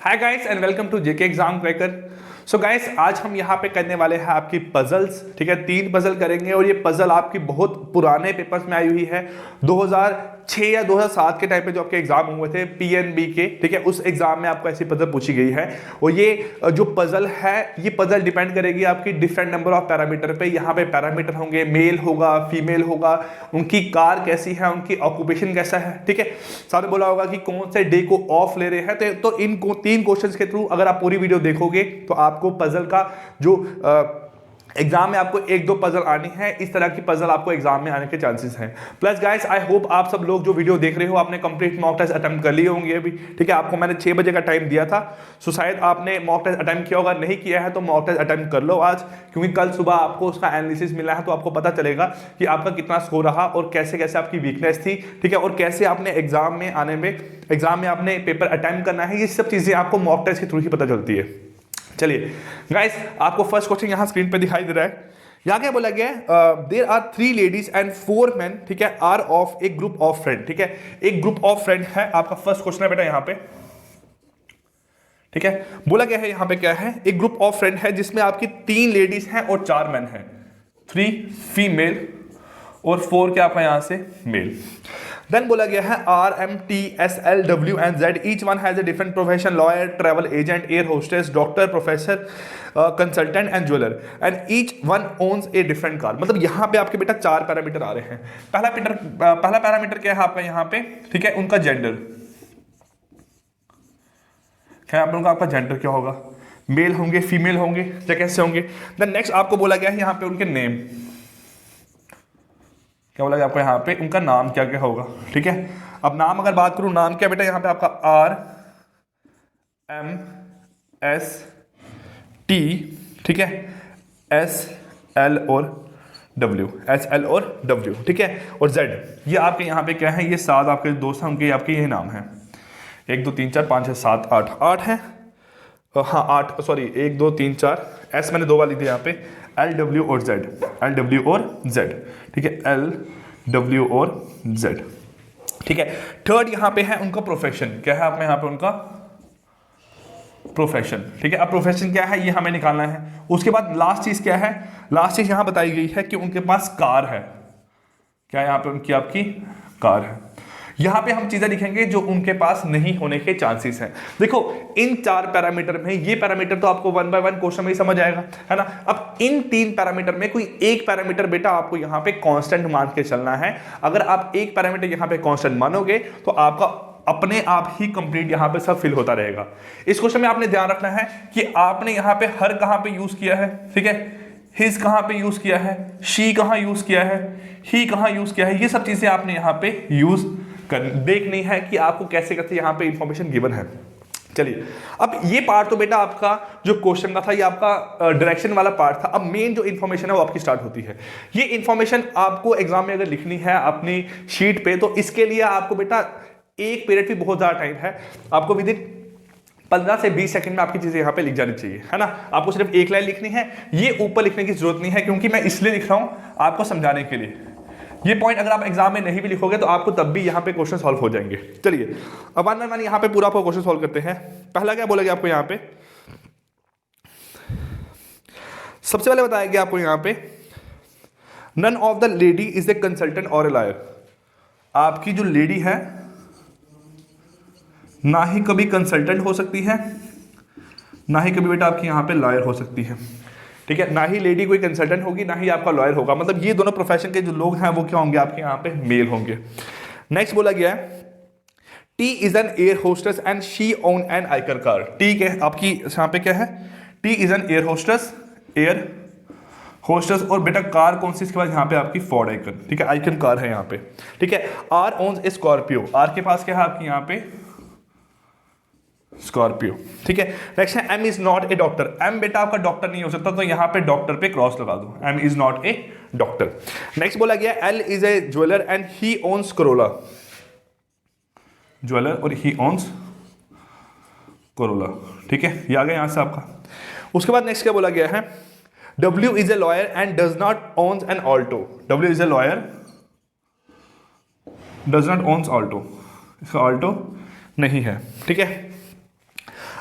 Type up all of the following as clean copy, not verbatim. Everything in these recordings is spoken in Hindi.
Hi guys and welcome to JK exam cracker. So guys आज हम यहाँ पे करने वाले हैं आपकी पजल्स। ठीक है, 3 पजल करेंगे और ये पजल आपकी बहुत पुराने पेपर्स में आई हुई है। 2006 या 2007 के टाइम पे जो आपके एग्जाम हुए थे पीएनबी के, ठीक है, उस एग्जाम में आपको ऐसी पजल पूछी गई है। और ये जो पजल है ये पजल डिपेंड करेगी आपकी डिफरेंट नंबर ऑफ पैरामीटर पे। यहाँ पे पैरामीटर होंगे, मेल होगा, फीमेल होगा, उनकी कार कैसी है, उनकी ऑक्यूपेशन कैसा है। ठीक है, सामने बोला होगा कि कौन से डे को ऑफ ले रहे हैं। तो इन 3 क्वेश्चंस के थ्रू अगर आप पूरी वीडियो देखोगे तो आपको पजल का जो एग्जाम में आपको 1-2 पजल आनी है, इस तरह की पजल आपको एग्जाम में आने के चांसेस हैं। प्लस गाइस आई होप आप सब लोग जो वीडियो देख रहे हो आपने कंप्लीट मॉक टेस्ट अटेम्प्ट कर लिए होंगे अभी। ठीक है, आपको मैंने 6 बजे का टाइम दिया था, सो शायद आपने मॉक टेस्ट अटेम्प्ट किया होगा। नहीं किया है तो मॉक टेस्ट अटेम्प्ट कर लो आज, क्योंकि कल सुबह आपको उसका एनालिसिस मिला है तो आपको पता चलेगा कि आपका कितना स्कोर रहा और कैसे कैसे आपकी वीकनेस थी। ठीक है, और कैसे आपने एग्जाम में आपने पेपर अटेम्प्ट करना है, ये सब चीजें आपको मॉक टेस्ट के थ्रू ही पता चलती है। चलिए गाइस, आपको फर्स्ट क्वेश्चन यहां स्क्रीन पे दिखाई दे रहा है। यहां क्या बोला गया है, there are 3 ladies and 4 men, ठीक है, are of a group of friend. ठीक है, एक ग्रुप ऑफ फ्रेंड है, आपका फर्स्ट क्वेश्चन है बेटा यहां पे। ठीक है, बोला गया है यहां पे क्या है, एक ग्रुप ऑफ फ्रेंड है जिसमें आपकी 3 लेडीज हैं और 4 मेन हैं। 3 फीमेल और 4 क्या आपका यहां से मेल। देन बोला गया है R, M, T, S, L, W and Z each one has a different profession: lawyer, travel agent, air hostess, doctor, professor, consultant and jeweler and each one owns a different car। मतलब यहाँ पे आपके बेटा 4 पैरामीटर आ रहे हैं। पहला पैरामीटर क्या है आपका यहाँ पे, ठीक है, उनका जेंडर क्या है, आपका जेंडर क्या होगा, मेल होंगे, फीमेल होंगे या कैसे होंगे। देन नेक्स्ट आपको बोला गया है यहाँ पे उनके नेम, क्या बोला गया आपको यहाँ पे, उनका नाम क्या क्या होगा। ठीक है, अब नाम अगर बात करूं, नाम क्या बेटा यहाँ पे आपका R, M, S, T, ठीक है, S, L और W, S, L और W, ठीक है, और Z। ये आपके यहाँ पे क्या है, ये 7 आपके दोस्त हैं, उनके आपके ये नाम है। 1 2 3 4 5 6 7 8 है, हाँ 8, सॉरी 1 2 3 4, S मैंने 2 बार ली थी यहाँ पे, L, W और Z, L, W और Z, ठीक है, L, W और Z। ठीक है, थर्ड यहाँ पे है उनका प्रोफेशन, क्या है आपने यहाँ पे उनका प्रोफेशन। ठीक है, अब प्रोफेशन क्या है ये हमें निकालना है। उसके बाद लास्ट चीज क्या है, लास्ट चीज यहाँ बताई गई है कि उनके पास कार है। क्या यहाँ पे उनकी आपकी कार है। यहां पे हम चीजें लिखेंगे जो उनके पास नहीं होने के चांसेस हैं। देखो इन 4 पैरामीटर में, ये पैरामीटर तो आपको 1 बाय 1 क्वेश्चन में ही समझ आएगा, है ना। अब इन 3 पैरामीटर में कोई एक पैरामीटर बेटा आपको यहां पे कांस्टेंट मान के चलना है। अगर आप एक पैरामीटर यहां पे कांस्टेंट मानोगे तो आपका अपने आप ही कंप्लीट यहां पे सब फिल होता रहेगा। इस क्वेश्चन में आपने ध्यान रखना है कि आपने यहां पे हर कहां पे यूज किया है, ठीक है, हिज कहां पे यूज किया है, शी कहां यूज किया है, ही कहां यूज किया है, ये सब चीजें आपने यहां पे यूज देखनी है कि आपको कैसे कैसे यहां पे इंफॉर्मेशन गिवन है। चलिए, अब ये पार्ट तो बेटा आपका जो क्वेश्चन का था, ये आपका डायरेक्शन वाला पार्ट था। अब मेन जो इंफॉर्मेशन है वो आपकी स्टार्ट होती है। ये इंफॉर्मेशन आपको एग्जाम में अगर लिखनी है अपनी शीट पे, तो इसके लिए आपको बेटा एक पीरियड भी बहुत ज्यादा टाइम है। आपको विद इन 15 से 20 सेकंड में आपकी चीजें यहां पे लिख जानी चाहिए, है ना। आपको सिर्फ एक लाइन लिखनी है, ये ऊपर लिखने की जरूरत नहीं है, क्योंकि मैं इसलिए लिख रहा हूं आपको समझाने के लिए। ये पॉइंट अगर आप एग्जाम में नहीं भी लिखोगे तो आपको तब भी यहां पे क्वेश्चन सॉल्व हो जाएंगे। चलिए, अब 1 बाय 1 यहां पे पूरा क्वेश्चन सॉल्व करते हैं। पहला क्या बोला गया आपको यहां पे, सबसे पहले बताया गया आपको यहां पे, none of the lady is a consultant और ए लॉयर। आपकी जो लेडी है ना ही कभी कंसल्टेंट हो सकती है, ना ही कभी बेटा आपकी यहां पे लॉयर हो सकती है। ठीक है, ना ही लेडी कोई कंसल्टेंट होगी, ना ही आपका लॉयर होगा। मतलब ये दोनों प्रोफेशन के जो लोग हैं वो क्या होंगे आपके यहाँ पे, मेल होंगे। नेक्स्ट बोला गया है, T is an air hostess and she own an Ikon car. T क्या आपकी यहाँ पे क्या है, T is an air hostess और बेटा कार कौन सी, इसके बाद यहाँ पे आपकी फोर्ड आइकन। ठीक है, आइकन कार है यहाँ पे। ठीक है, R owns a Scorpio. R के पास क्या है आपकी यहाँ पे, स्कॉर्पियो। ठीक है, नेक्स्ट है M is not a doctor. M बेटा आपका डॉक्टर नहीं हो सकता, तो यहां पे डॉक्टर पे क्रॉस लगा दो, M is not a doctor. Next बोला गया L is a jeweller and he owns Corolla. Jeweller और ही ओन्स कोरोला। ठीक है, ये आ गया यहां से आपका। उसके बाद नेक्स्ट क्या बोला गया है, W is a lawyer and does not owns an Alto. W is a lawyer, does not owns Alto, इसका ऑल्टो नहीं है। ठीक है,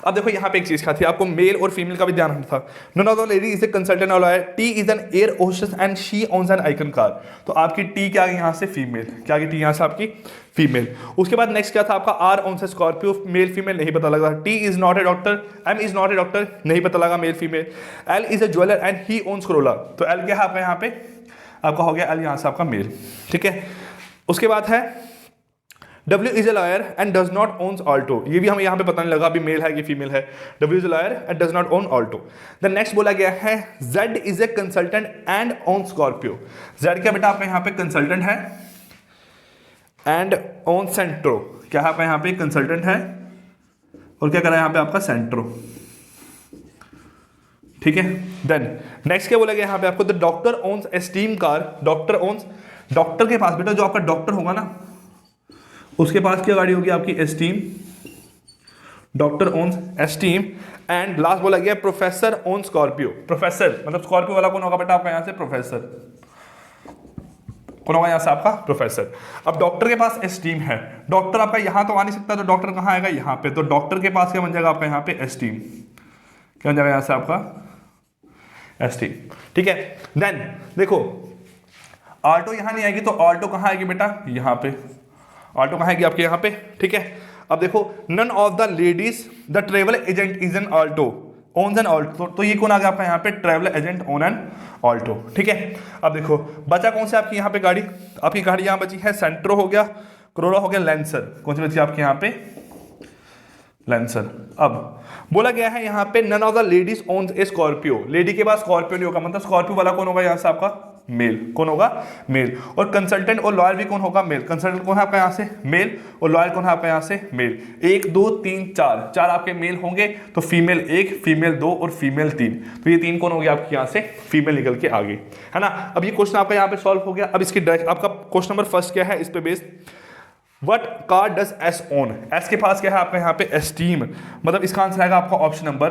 अब देखो यहाँ पे एक चीज क्या थी, आपको मेल और फीमेल का भी ध्यान रखना था। None of the lady is a consultant और lawyer, T is an air hostess and she owns an Ikon car. तो आपकी टी क्या आ गई यहाँ से, फीमेल, क्या आ गई टी यहाँ से आपकी फीमेल। उसके बाद नेक्स्ट क्या था आपका, R owns a Scorpio, male female नहीं पता लगा। T is not a doctor, M is not a doctor नहीं पता लगा, male female. L is a jeweller and he owns Corolla, तो एल क्या है आपका यहाँ पे, आपका हो गया एल यहाँ से आपका मेल, ठीक है। उसके बाद है W is a lawyer and does not owns Alto, ये भी हमें यहाँ पे पता नहीं लगा अभी मेल है कि फीमेल है। W is a lawyer and does not own Alto। The next बोला गया है Z is a consultant and owns Scorpio। Z क्या बेटा आपका यहाँ पे कंसल्टेंट है and owns Centro, क्या है आपका यहाँ पे कंसल्टेंट है और क्या कर रहा है यहाँ पे आपका सेंट्रो, ठीक है। देन नेक्स्ट क्या बोला गया यहाँ पे आपको, the doctor owns Esteem car, doctor owns, doctor के पास बेटा जो आपका डॉक्टर होगा ना उसके पास क्या गाड़ी होगी आपकी Esteem, doctor owns Esteem. And last बोला गया प्रोफेसर ओन स्कॉर्पियो, प्रोफेसर मतलब स्कॉर्पियो वाला कौन होगा बेटा आपका यहाँ से, प्रोफेसर, कौन होगा यहाँ से आपका प्रोफेसर। अब डॉक्टर के पास एस्टीम है, डॉक्टर आपका यहाँ तो आ नहीं सकता, तो डॉक्टर कहाँ आएगा यहाँ पे, तो डॉक्टर के पास क्या बन जाएगा आपका यहाँ पे एस्टीम, क्या बन जाएगा यहाँ से आपका एस्टीम, ठीक है। देन देखो ऑल्टो यहाँ नहीं आएगी, तो ऑल्टो कहाँ आएगी बेटा, यहाँ पे, ऑल्टो कहाँ आएगी आपके यहाँ पे, ठीक है। अब देखो none of the ladies the travel agent is an Alto owns an Alto, तो ये कौन आ गया आपका यहाँ पे, travel agent own an Alto, ठीक है। अब देखो बचा कौन सी आपकी यहाँ पे गाड़ी, आपकी गाड़ी यहाँ बची है सेंट्रो हो गया, करोला हो गया, लेंसर, कौन सी बची आपके यहाँ पे, लेंसर। अब बोला गया है यहाँ पे none of the ladies owns a Scorpio, lady के पास स्कॉर्पियो नहीं होगा, मतलब स्कॉर्पियो वाला कौन होगा यहाँ से आपका, मेल, कौन होगा, मेल। और कंसल्टेंट और लॉयर भी कौन होगा, मेल, कंसल्टेंट कौन है आपका यहाँ से, मेल, और लॉयर कौन है आपका यहाँ से, मेल। 1 2 3 4, 4 आपके मेल होंगे, तो फीमेल 1, फीमेल 2 और फीमेल 3, तो ये 3 कौन हो गया आपके यहाँ से, फीमेल निकल के आगे, है ना। अब ये क्वेश्चन आपका यहाँ पे सॉल्व हो गया। अब इसकी डायरेक्ट आपका क्वेश्चन नंबर फर्स्ट क्या है, इस पे based, what car does S own, S के पास क्या है आपका यहाँ पे एस्टीम, मतलब इसका आंसर आएगा आपका ऑप्शन नंबर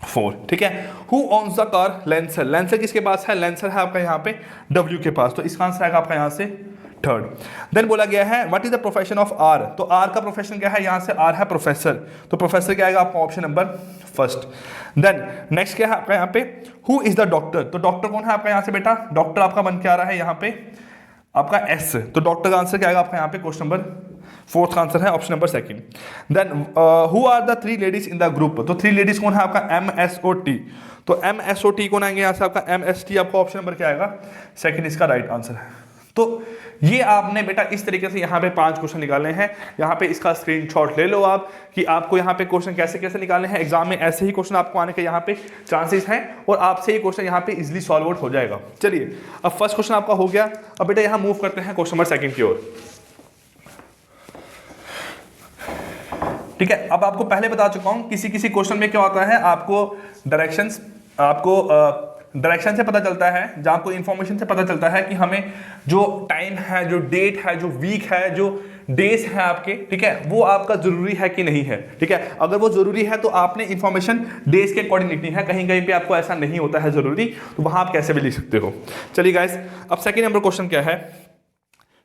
4, ठीक है। Who owns the car, lancer, lancer किसके पास है, लेंसर है आपका यहाँ पे W के पास, तो इसका आंसर आएगा आपका यहाँ से थर्ड। देन बोला गया है what is the profession of R, तो R का प्रोफेशन क्या है, यहाँ से R है प्रोफेसर, तो प्रोफेसर क्या आएगा आपका option number first. Then next क्या है आपका यहाँ पे, हु इज द डॉक्टर, तो डॉक्टर कौन है आपका यहाँ से बेटा, डॉक्टर आपका बन के आ रहा है यहाँ पे आपका S, तो डॉक्टर का आंसर क्या आएगा आपका यहाँ पे, क्वेश्चन नंबर फोर्थ का आंसर है option number second. Then who are the 3 ladies in the group, तो 3 लेडीज कौन है आपका MSOT, तो MSOT कौन आएंगे यहाँ से आपका MST, आपका ऑप्शन नंबर क्या आएगा, सेकंड इसका राइट आंसर है। तो ये आपने बेटा इस तरीके से यहाँ पे 5 क्वेश्चन निकालने हैं, यहाँ पे इसका स्क्रीनशॉट ले लो आप कि आपको यहाँ पे क्वेश्चन कैसे कैसे निकालने हैं। एग्जाम में ऐसे ही क्वेश्चन आपको आने के यहाँ पे चांसेस हैं और आपसे ये क्वेश्चन यहाँ पे इजीली सॉल्व आउट हो जाएगा। चलिए अब फर्स्ट क्वेश्चन आपका हो गया, अब बेटा यहाँ मूव करते हैं क्वेश्चन नंबर सेकंड की ओर, ठीक है। अब आपको पहले बता चुका हूं किसी किसी क्वेश्चन में क्या होता है, आपको डायरेक्शन से पता चलता है, जहां आपको इंफॉर्मेशन से पता चलता है कि हमें जो टाइम है, जो डेट है, जो वीक है, जो डेज है आपके, ठीक है, वो आपका जरूरी है कि नहीं है, ठीक है। अगर वो जरूरी है तो आपने इंफॉर्मेशन डेज के अकॉर्डिंग लिखनी है, कहीं कहीं पे आपको ऐसा नहीं होता है जरूरी, तो वहां आप कैसे भी लिख सकते हो। चलिए गाइस, अब सेकंड नंबर क्वेश्चन क्या है,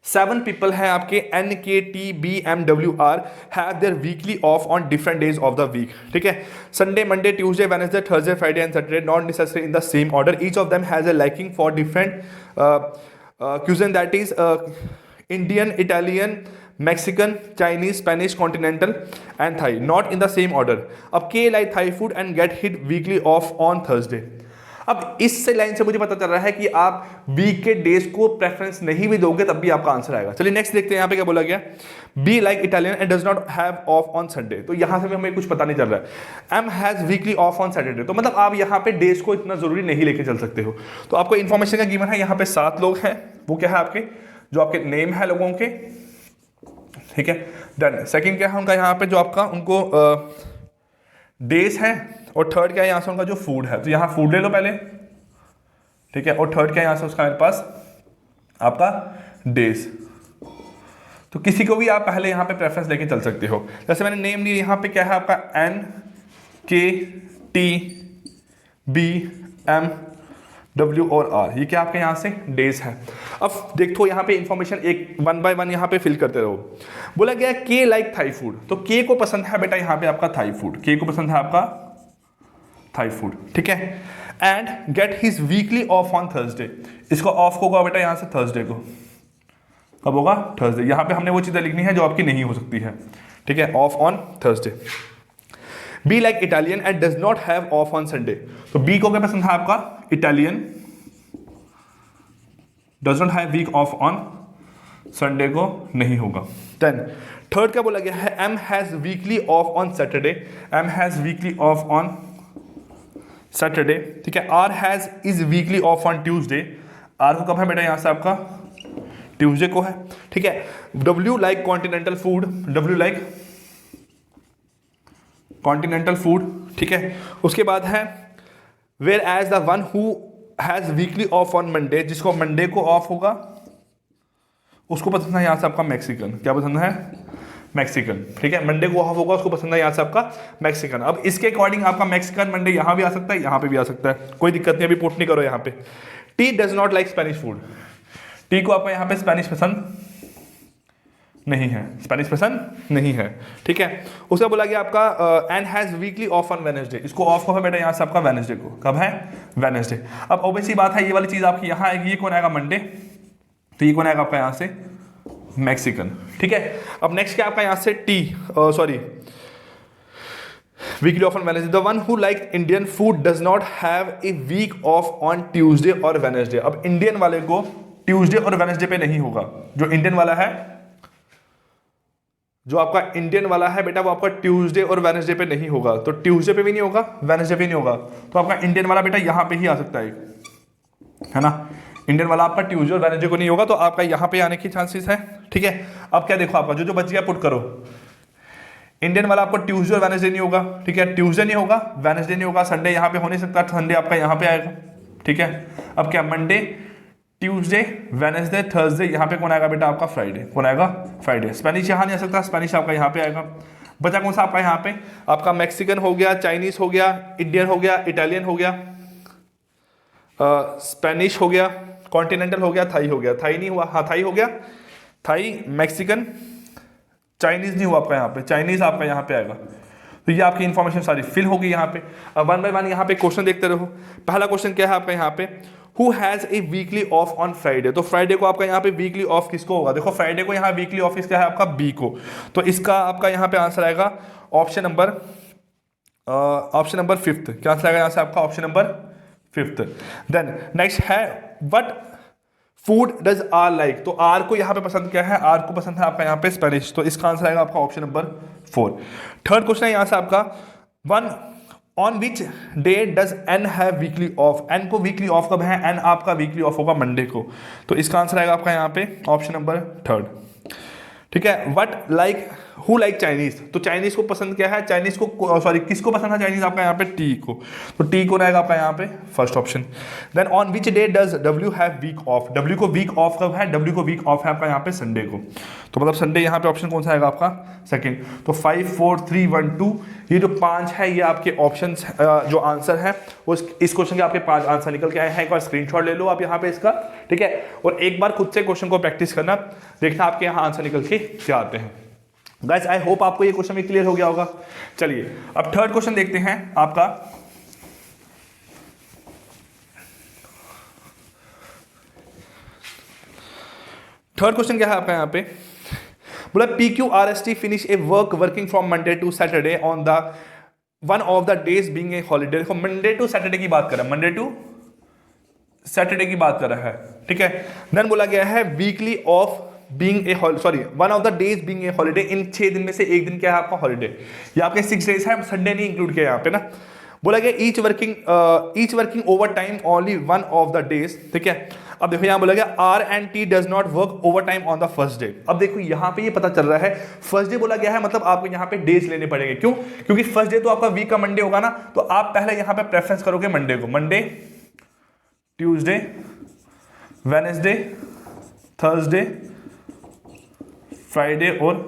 7 पीपल हैं आपके NKTBMWR have their weekly off on different days of the week, ठीक है। Sunday, Monday, Tuesday, Wednesday, Thursday, Friday and Saturday, not necessary in the same order, each of them has a liking for different cuisine, that is Indian, Italian, Mexican, Chinese, Spanish, Continental and Thai, not in the same order. अब K like Thai food and get hit weekly off on Thursday. अब इस लाइन से मुझे पता चल रहा है कि आप वीक के डेज को प्रेफरेंस नहीं भी दोगे तब भी आपका आंसर आएगा। चलिए नेक्स्ट देखते हैं यहाँ पे क्या बोला गया, B like Italian and does not have off on Sunday, तो यहाँ से भी हमें कुछ पता नहीं चल रहा है। M has weekly off on Saturday, तो मतलब आप यहाँ पे डेज को इतना जरूरी नहीं लेके चल सकते हो। तो आपको इन्फॉर्मेशन का गिवन है, यहाँ पे 7 लोग हैं, वो क्या है आपके जो आपके नेम है लोगों के, ठीक है। डन। सेकंड क्या है उनका यहाँ पे जो आपका उनको डेज है, और थर्ड क्या है यहाँ से उनका जो फूड है, तो यहाँ फूड ले लो पहले, ठीक है। और थर्ड क्या है यहाँ से उसका मेरे पास आपका डेज, तो किसी को भी आप पहले यहाँ पे प्रेफरेंस लेके चल सकते हो। जैसे मैंने नेम लिया, यहाँ पे क्या है आपका NKTBM W और R, ये क्या आपके यहाँ से डेज है। अब देखो यहाँ पे इंफॉर्मेशन एक 1 by 1 यहाँ पे फिल करते रहो। बोला गया के लाइक थाई फूड, तो के को पसंद है बेटा यहाँ पे आपका थाई फूड, के को पसंद है आपका थाई फूड, ठीक है। And get his weekly off on Thursday, इसको ऑफ होगा बेटा यहाँ से थर्सडे को, कब होगा, थर्सडे। यहाँ पे हमने वो चीजें लिखनी है जो आपकी नहीं हो सकती है, ठीक है, off on Thursday. B like Italian and does not have off on Sunday, तो बी को क्या पसंद है आपका Italian, does not have week off on Sunday को नहीं होगा। देन थर्ड क्या बोला गया है, M has weekly off on Saturday, M has weekly off on Saturday, ठीक है। R has is weekly off on Tuesday, R को कब है बेटा यहाँ से आपका ट्यूसडे को है, ठीक है। W like continental food, W like continental food, ठीक है। उसके बाद है whereas the one who has weekly off on Monday, जिसको मंडे को ऑफ होगा उसको पसंद है यहाँ से आपका मैक्सिकन, क्या पसंद है मैक्सिकन, ठीक है। मंडे को ऑफ होगा उसको पसंद है यहाँ से आपका मैक्सिकन। अब इसके अकॉर्डिंग आपका मैक्सिकन मंडे यहाँ भी आ सकता है, यहाँ पे भी आ सकता है, कोई दिक्कत नहीं, अभी पुट नहीं करो यहाँ पे। T does not like Spanish food, T को आपका यहाँ पे स्पेनिश पसंद नहीं है, स्पेनिश पसंद नहीं है, ठीक है। उसे बोला गया आपका and has weekly off on Wednesday, इसको ऑफ कब है बेटा यहाँ से आपका वेडनेसडे को, कब है वेडनेसडे। अब ऑब्वियसली बात है ये वाली चीज आपकी यहाँ आएगी, ये कौन आएगा मंडे, तो ये कौन आएगा आपका यहाँ से मैक्सिकन, ठीक है। अब नेक्स्ट क्या आपका यहाँ से T sorry weekly off on Wednesday, the one who like Indian food does not have a week off on Tuesday और वेडनेसडे। अब इंडियन वाले को ट्यूसडे और वेडनेसडे पे नहीं होगा, जो इंडियन वाला है, जो आपका इंडियन वाला है बेटा वो आपका ट्यूसडे और वेडनेसडे पे नहीं होगा, तो ट्यूसडे पे भी नहीं होगा, वेडनेसडे पे नहीं होगा, तो आपका इंडियन वाला बेटा यहाँ पे ही आ सकता है ना। इंडियन वाला आपका ट्यूसडे और वेडनेसडे को नहीं होगा, तो आपका यहाँ पे आने की चांसेस है, ठीक है। अब क्या देखो आपका जो जो बच गया पुट करो, इंडियन वाला आपको ट्यूसडे और वेडनेसडे नहीं होगा, ठीक है, ट्यूसडे नहीं होगा, वेडनेसडे नहीं होगा, संडे यहाँ पे हो नहीं सकता, संडे आपका यहाँ पे आएगा, ठीक है। अब क्या मंडे, ट्यूसडे, वेडनेसडे, थर्सडे, यहाँ पे कौन आएगा बेटा आपका फ्राइडे, कौन आएगा फ्राइडे। स्पेनिश यहाँ नहीं आ सकता, स्पेनिश आपका यहाँ पे आएगा। बचा कौन सा आपका यहाँ पे, आपका मैक्सिकन हो गया, चाइनीज हो गया, इंडियन हो गया, इटालियन हो गया, स्पेनिश हो गया, कॉन्टिनेंटल हो गया, थाई हो गया, थाई नहीं हुआ, हाँ थाई हो गया, थाई, मैक्सिकन, चाइनीज नहीं हुआ आपका यहाँ पे, चाइनीज आपका यहाँ पे आएगा। तो ये आपकी इंफॉर्मेशन सारी फिल होगी यहाँ पे। अब 1 by 1 यहाँ पे क्वेश्चन देखते रहो। पहला क्वेश्चन क्या है आपका यहाँ पे, who has a weekly off on Friday, तो फ्राइडे को आपका यहाँ पे वीकली ऑफ किसको होगा, देखो फ्राइडे को यहाँ वीकली ऑफ किसका है आपका बी को, तो इसका आपका यहाँ पे आंसर आएगा ऑप्शन नंबर 5th, क्या आंसर आएगा यहाँ से आपका option number 5th। Then next है what food does R like, तो आर को यहाँ पे पसंद क्या है, आर को पसंद है आपका यहाँ पे स्पेनिश, तो इसका आंसर आएगा आपका ऑप्शन नंबर 4। थर्ड क्वेश्चन है यहाँ से आपका one on which day does N have weekly off, N को वीकली ऑफ कब है, एन आपका वीकली ऑफ होगा मंडे को, तो इसका आंसर आएगा आपका यहाँ पे ऑप्शन नंबर 3, ठीक है। What like who like Chinese, तो चाइनीज को पसंद क्या है, चाइनीज को सॉरी किसको पसंद है चाइनीज आपका यहाँ पे टी को, तो टी को रहेगा आपका यहाँ पे first option. Then on which day does W have week off, W को वीक ऑफ कब है, डब्ल्यू को वीक ऑफ है आपका यहाँ पे संडे को, तो मतलब संडे यहाँ पे ऑप्शन कौन सा आएगा आपका सेकंड। तो 5 4 3 1 2 ये जो 5 है ये आपके ऑप्शन जो आंसर है वो इस क्वेश्चन के आपके 5 आंसर निकल के आए हैं। एक बार स्क्रीनशॉट ले लो आप यहाँ पे इसका, ठीक है, और एक बार खुद से क्वेश्चन को प्रैक्टिस करना, देखना आपके यहाँ आंसर निकल के क्या आते हैं। गाइस आई होप आपको ये क्वेश्चन भी क्लियर हो गया होगा। चलिए अब थर्ड क्वेश्चन देखते हैं आपका, थर्ड क्वेश्चन क्या है आपका यहाँ पे, बोला PQRST finish a working from Monday to Saturday on the one of the days being a holiday. देखो मंडे टू सैटरडे की बात कर रहा है, मंडे टू सैटरडे की बात कर रहा है, ठीक है। देन बोला गया है weekly off being a sorry one of the days being a holiday, इन 6 दिन में से एक दिन क्या है आपका हॉलीडे, ये आपके 6 डेज है, संडे नहीं इंक्लूड किया यहाँ पे ना। बोला गया each working over time only one of the days, ठीक है। अब देखो यहाँ बोला गया R and T does not work over time on the first day. अब देखो यहाँ पे ये पता चल रहा है फर्स्ट डे बोला गया है, मतलब आपको यहाँ पे डेज लेने पड़ेंगे, क्यों, क्योंकि फर्स्ट डे तो आपका वीक का मंडे होगा ना, तो आप पहले यहाँ पे प्रेफरेंस करोगे मंडे को, Monday, Tuesday, Wednesday, Thursday, Friday और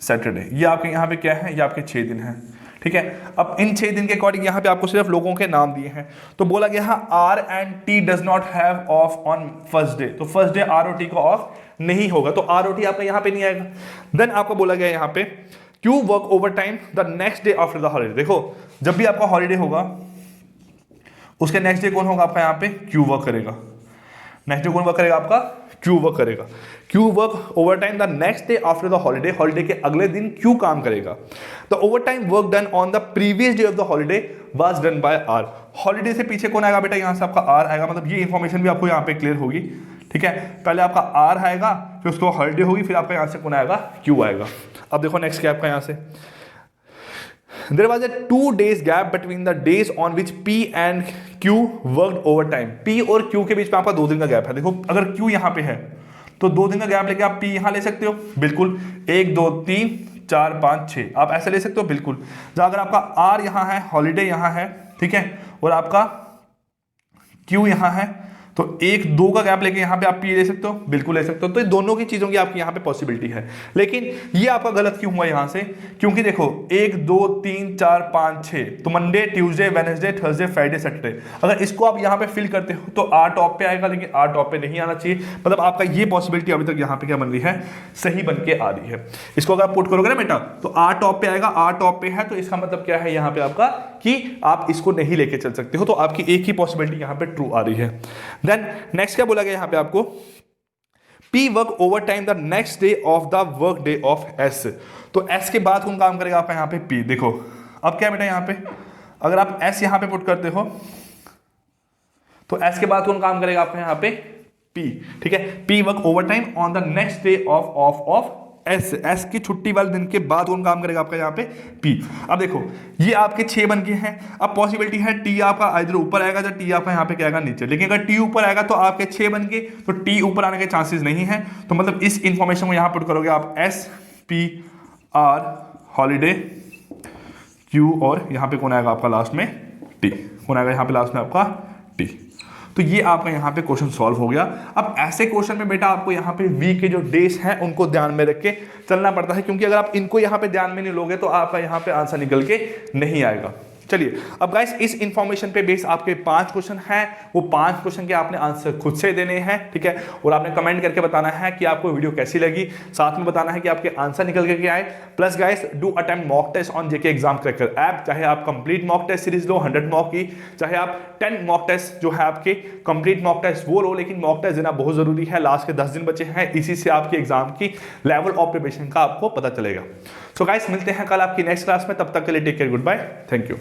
सैटरडे, ये आपके यहाँ पे क्या है, ये आपके 6 दिन है, ठीक है। अब इन 6 दिन के अकॉर्डिंग यहाँ पे आपको सिर्फ लोगों के नाम दिए हैं, तो बोला गया है R and T does not have off on first day, तो फर्स्ट डे आर और टी का ऑफ नहीं होगा, तो आर और टी आपका यहाँ पे नहीं आएगा। देन आपको बोला गया यहाँ पे Q work over time the next day after the holiday. देखो जब भी आपका हॉलीडे होगा उसके नेक्स्ट डे कौन होगा आपका यहाँ पे क्यू वर्क करेगा, नेक्स्ट डे कौन वर्क करेगा आपका क्यू वर्क करेगा। Q work over time the next day after the holiday, holiday के अगले दिन क्यू काम करेगा। The over time work done on the previous day of the holiday was done by R. Holiday से पीछे कौन आएगा बेटा, यहां से आपका आर आएगा, मतलब ये इंफॉर्मेशन भी आपको यहाँ पे क्लियर होगी, ठीक है। पहले आपका आर आएगा, फिर उसको हॉलीडे होगी, फिर आपका यहाँ से कौन आएगा क्यू आएगा। अब देखो नेक्स्ट क्या आपका यहाँ से, There was a 2 days gap between the days on which P and Q worked overtime. P और Q के बीच में आपका 2 दिन का गैप है। देखो अगर Q यहाँ पे है तो 2 दिन का गैप लेके आप P यहाँ ले सकते हो, बिल्कुल 1 2 3 4 5 6 आप ऐसे ले सकते हो, बिल्कुल। जहाँ अगर आपका R यहाँ है, हॉलीडे यहाँ है, ठीक है, और आपका Q यहाँ है, तो 1 2 का गैप लेके यहाँ पे आप P ले सकते हो, बिल्कुल ले सकते हो। तो ये दोनों की चीजों की आपकी यहाँ पे पॉसिबिलिटी है, लेकिन ये आपका गलत क्यों हुआ यहाँ से, क्योंकि देखो 1 2 3 4 5 6, तो Monday Tuesday Wednesday Thursday Friday Saturday, अगर इसको आप यहाँ पे फिल करते हो तो R टॉप पे आएगा, लेकिन R टॉप पे नहीं आना चाहिए, मतलब आपका ये पॉसिबिलिटी अभी तक यहाँ पे क्या बन रही है, सही बन के आ रही है। इसको अगर आप पुट करोगे ना बेटा तो R टॉप पे आएगा, R टॉप पे है, तो इसका मतलब क्या है यहाँ पे आपका कि आप इसको नहीं लेके चल सकते हो, तो आपकी एक ही पॉसिबिलिटी यहाँ पे ट्रू आ रही है। देन नेक्स्ट क्या बोला गया यहाँ पे आपको, P work over time the next day of the work day of S, तो S के बाद कौन काम करेगा आपका यहाँ पे P। देखो अब क्या बेटा यहाँ पे अगर आप S यहाँ पे पुट करते हो तो S के बाद कौन काम करेगा आपका यहाँ पे P, ठीक है। P work over time on the next day of S की छुट्टी वाले दिन के बाद कौन काम करेगा आपका यहाँ पे P। अब देखो ये आपके 6 बन के हैं, अब पॉसिबिलिटी है T आपका इधर ऊपर आएगा, तो T आपका यहाँ पे क्या आएगा नीचे, लेकिन अगर T ऊपर आएगा तो आपके 6 बन के, तो T ऊपर आने के चांसेस नहीं है, तो मतलब इस इंफॉर्मेशन को यहाँ पुट करोगे आप S P R holiday Q, और यहाँ पे कौन आएगा आपका लास्ट में T, कौन आएगा यहाँ पे लास्ट में आपका T। तो ये आपका यहाँ पे क्वेश्चन सॉल्व हो गया। अब ऐसे क्वेश्चन में बेटा आपको यहाँ पे वीक के जो डेज हैं उनको ध्यान में रख के चलना पड़ता है, क्योंकि अगर आप इनको यहाँ पे ध्यान में नहीं लोगे तो आपका यहाँ पे आंसर निकल के नहीं आएगा। चलिए अब गाइस इस इंफॉर्मेशन पे बेस आपके 5 क्वेश्चन हैं, वो 5 क्वेश्चन के आपने आंसर खुद से देने हैं, ठीक है, और आपने कमेंट करके बताना है कि आपको वीडियो कैसी लगी, साथ में बताना है कि आपके आंसर निकल के क्या आए। Plus guys do attempt mock test on JK exam cracker app, चाहे आप कंप्लीट मॉक टेस्ट सीरीज लो 100 मॉक की, चाहे आप 10 मॉक टेस्ट जो है आपके कंप्लीट मॉक टेस्ट वो लो, लेकिन मॉक टेस्ट देना बहुत जरूरी है। लास्ट के 10 दिन बचे हैं, इसी से आपके एग्जाम की लेवल ऑफ प्रिपरेशन का आपको पता चलेगा। सो गाइस मिलते हैं कल आपकी नेक्स्ट क्लास में, तब तक के लिए take care, goodbye, thank you.